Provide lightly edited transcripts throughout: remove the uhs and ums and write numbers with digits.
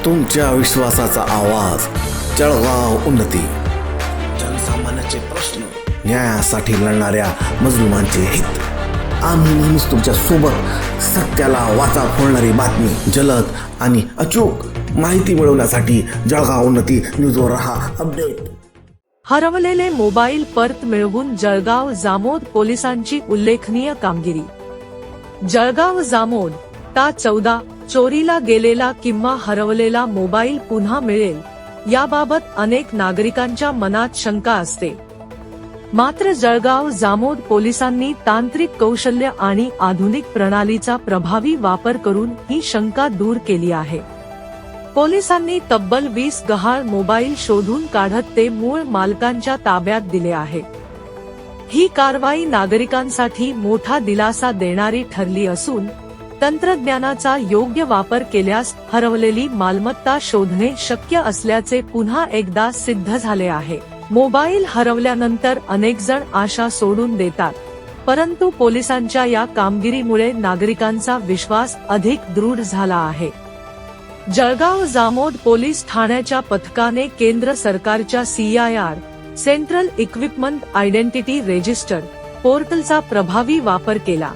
तुमच्या विश्वासाचा आवाज, जळगाव उन्नती. जनसामान्याचे प्रश्न, न्यायासाठी लढणाऱ्या मजलुमांचे हित. आम्ही नेहमीच तुमच्या सोबत. सत्याला वाचा फोडणारी बातमी, जलद आणि अचूक माहिती मिळवण्यासाठी जळगाव उन्नती न्यूजवर रहा अपडेट. हरवलेले मोबाईल परत मिळवून जळगाव जामोद पोलिसांची उल्लेखनीय कामगिरी. जळगाव जामोद ता 14 चोरीला गेलेला किंवा हरवलेला मोबाईल पुन्हा मिळेल याबाबत अनेक नागरिकांच्या मनात शंका असते. मात्र जळगाव जामोद पोलिसांनी तांत्रिक कौशल्य आणि आधुनिक प्रणालीचा प्रभावी वापर करून ही शंका दूर केली आहे. पोलिसांनी तब्बल 20 गहाळ मोबाईल शोधून काढत ते मूळ मालकांच्या ताब्यात दिले आहे. ही कारवाई नागरिकांसाठी मोठा दिलासा देणारी ठरली असून तंत्रज्ञानाचा योग्य वापर केल्यास हरवलेली मालमत्ता शोधणे शक्य असल्याचे पुन्हा एकदा सिद्ध झाले आहे. मोबाईल हरवल्यानंतर अनेक जण आशा सोडून देतात, परंतु पोलिसांच्या या कामगिरीमुळे नागरिकांचा विश्वास अधिक दृढ झाला आहे. जळगाव जामोद पोलीस ठाण्याच्या पथकाने केंद्र सरकारच्या CIR central equipment identity register पोर्टलचा प्रभावी वापर केला.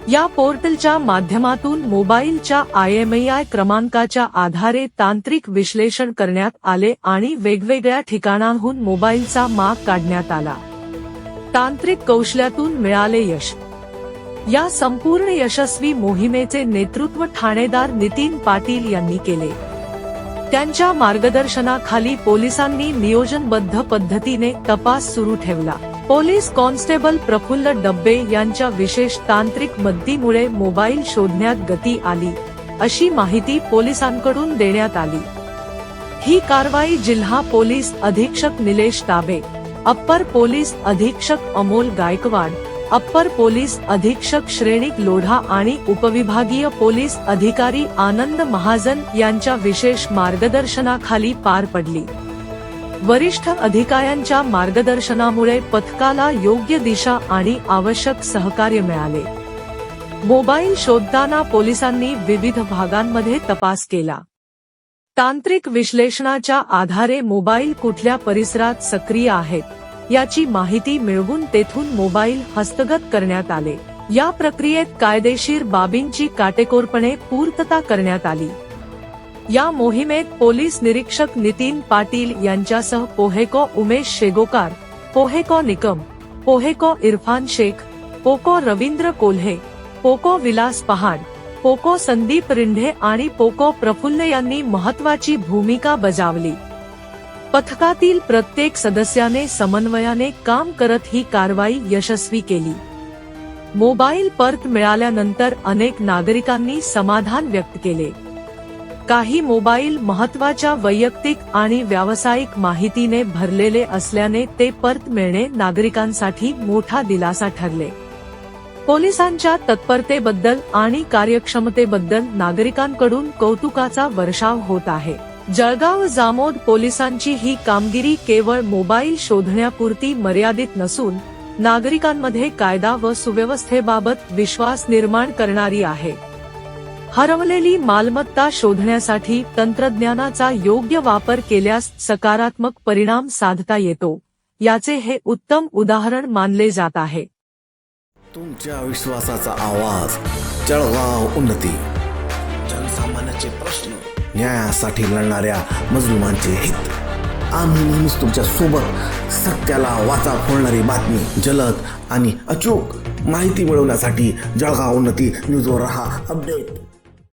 या पोर्टलच्या माध्यमातून मोबाईलच्या IMEI क्रमांकाच्या आधारे तांत्रिक विश्लेषण करण्यात आले आणि वेगवेगळ्या ठिकाणांहून मोबाईलचा माग काढण्यात आला. तांत्रिक कौशल्यातून मिळाले यश. या संपूर्ण यशस्वी मोहिमेचे नेतृत्व ठाणेदार नितीन पाटील यांनी केले. त्यांच्या मार्गदर्शनाखाली पोलिसांनी नियोजनबद्ध पद्धतीने तपास सुरू ठेवला. पोलीस कॉन्स्टेबल प्रफुल्ल डब्बे यांच्या विशेष तांत्रिक मदतीमुळे मोबाईल शोधण्यात गती आली, अशी माहिती पोलिसांकडून देण्यात आली. ही कारवाई जिल्हा पोलीस अधीक्षक निलेश ताबे, अप्पर पोलीस अधीक्षक अमोल गायकवाड, अप्पर पोलीस अधीक्षक श्रेणिक लोढा आणि उपविभागीय पोलीस अधिकारी आनंद महाजन यांच्या विशेष मार्गदर्शनाखाली पार पडली. वरिष्ठ अधिकाऱ्यांच्या मार्गदर्शनामुळे पथकाला योग्य दिशा आणि आवश्यक सहकार्य मिळाले. मोबाईल शोधताना पोलिसांनी विविध भागांमध्ये तपास केला. तांत्रिक विश्लेषणाच्या आधारे मोबाईल कुठल्या परिसरात सक्रिय आहेत याची माहिती मिळवून तेथून मोबाईल हस्तगत करण्यात आले. या प्रक्रियेत कायदेशीर बाबींची काटेकोरपणे पूर्तता करण्यात आली. या मोहिमेत पोलीस निरीक्षक नितीन पाटील यांच्यासह पोहेको उमेश शेगोकार, पोहेको निकम, पोहेको इरफान शेख, पोको रवींद्र कोल्हे, पोको विलास पहाड, पोको संदीप रिंढे आणि पोको प्रफुल्ल यांनी महत्त्वाची भूमिका बजावली. पथकातील प्रत्येक सदस्याने समन्वयाने काम करत ही कारवाई यशस्वी केली. मोबाईल परत मिळाल्यानंतर अनेक नागरिकांनी समाधान व्यक्त केले. काही मोबाईल महत्त्वाच्या वैयक्तिक आणि व्यावसायिक माहितीने भरलेले असल्याने ते परत मिळणे नागरिकांसाठी मोठा दिलासा ठरले. पोलिसांच्या तत्परतेबद्दल आणि कार्यक्षमतेबद्दल नागरिकांकडून कौतुकाचा वर्षाव होत आहे. जळगाव जामोद पोलिसांची ही कामगिरी केवळ मोबाईल शोधण्यापुरती मर्यादित नसून नागरिकांमध्ये कायदा व सुव्यवस्थेबाबत विश्वास निर्माण करणारी आहे. हरवलेली मालमत्ता शोधण्यासाठी तंत्रज्ञानाचा योग्य वापर केल्यास सकारात्मक परिणाम साधता येतो, याचे हे उत्तम उदाहरण मानले जात आहे. तुमच्या विश्वासाचा आवाज, जळगाव उन्नती. जनसामान्याचे प्रश्न, न्यायासाठी लढणाऱ्या मजलुमांचे हित. आम्ही नेहमीच तुमच्या सोबत. सत्याला वाचा फोडणारी बातमी, जलद आणि अचूक माहिती मिळवण्यासाठी जळगाव उन्नती न्यूजवर रहा अपडेट.